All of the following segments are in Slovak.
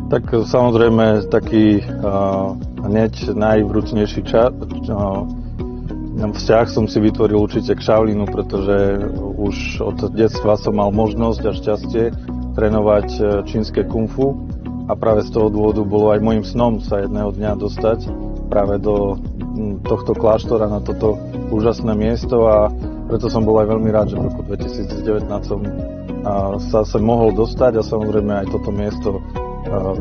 Tak samozrejme taký hneď najvrúcnejší vzťah som si vytvoril určite k Shaolinu, pretože už od detstva som mal možnosť a šťastie trénovať čínske kung fu a práve z toho dôvodu bolo aj môjim snom sa jedného dňa dostať práve do tohto kláštora, na toto úžasné miesto a preto som bol aj veľmi rád, že v roku 2019 som sa sem mohol dostať a samozrejme aj toto miesto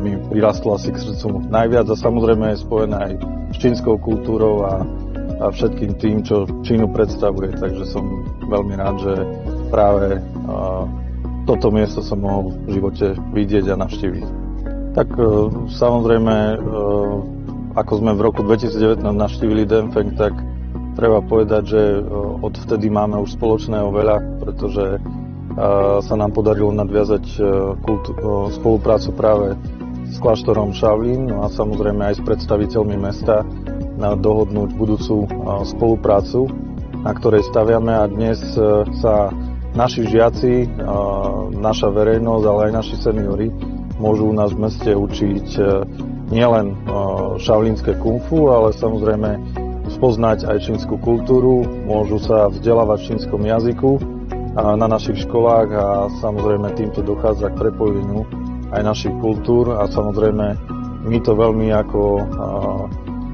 mi prirastlo asi k srdcu najviac a samozrejme je spojené aj s čínskou kultúrou a všetkým tým, čo Čínu predstavuje, takže som veľmi rád, že práve toto miesto som mohol v živote vidieť a navštíviť. Tak samozrejme, ako sme v roku 2019 navštívili Denfeng, tak treba povedať, že odvtedy máme už spoločného veľa, pretože sa nám podarilo nadviazať spoluprácu práve s kláštorom Shaolin, no a samozrejme aj s predstaviteľmi mesta dohodnúť budúcu spoluprácu, na ktorej staviame a dnes sa naši žiaci, naša verejnosť, ale aj naši seniori môžu u nás v meste učiť nielen šaolínske kung fu, ale samozrejme spoznať aj čínsku kultúru, môžu sa vzdelávať v čínskom jazyku na našich školách a samozrejme týmto dochádza k prepojeniu aj našich kultúr a samozrejme my to veľmi ako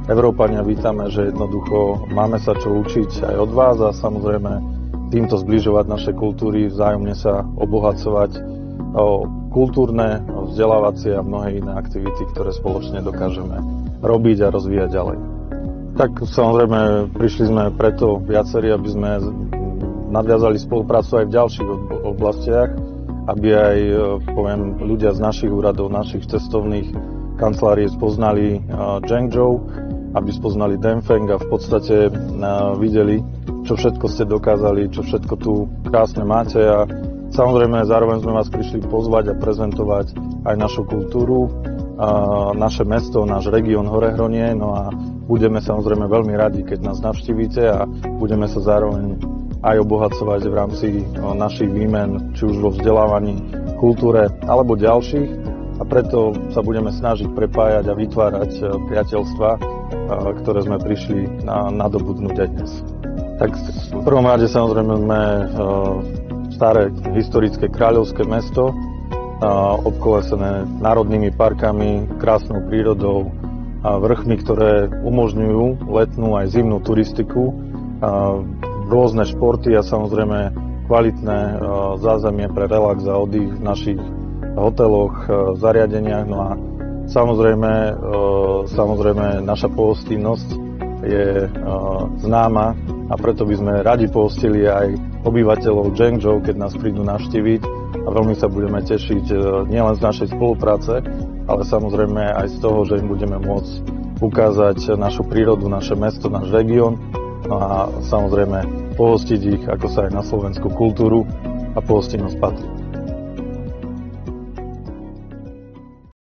Európania vítame, že jednoducho máme sa čo učiť aj od vás a samozrejme týmto zbližovať naše kultúry, vzájomne sa obohacovať o kultúrne, o vzdelávacie a mnohé iné aktivity, ktoré spoločne dokážeme robiť a rozvíjať ďalej. Tak samozrejme prišli sme preto viacerí, aby sme nadviazali spoluprácu aj v ďalších oblastiach, aby aj poviem, ľudia z našich úradov, našich cestovných kancelárií spoznali Zhengzhou, aby spoznali Denfeng a v podstate videli, čo všetko ste dokázali, čo všetko tu krásne máte a samozrejme zároveň sme vás prišli pozvať a prezentovať aj našu kultúru, naše mesto, náš región Horehronie, no a budeme samozrejme veľmi radi, keď nás navštívite a budeme sa zároveň aj obohacovať v rámci našich výmen, či už vo vzdelávaní, kultúre alebo ďalších a preto sa budeme snažiť prepájať a vytvárať priateľstva, ktoré sme prišli nadobudnúť aj dnes. Tak v prvom rade samozrejme sme staré historické kráľovské mesto, obkolesené národnými parkami, krásnou prírodou, vrchmi, ktoré umožňujú letnú aj zimnú turistiku, rôzne športy a samozrejme kvalitné zázemie pre relax a oddych v našich hoteloch, zariadeniach. No a samozrejme naša pohostinnosť je známa a preto by sme radi pohostili aj obyvateľov Zhengzhou, keď nás prídu navštíviť a veľmi sa budeme tešiť nielen z našej spolupráce, ale samozrejme aj z toho, že im budeme môcť ukázať našu prírodu, naše mesto, náš región. No a samozrejme pohostiť ich, ako sa aj na slovenskú kultúru a pohostinnosť patrí.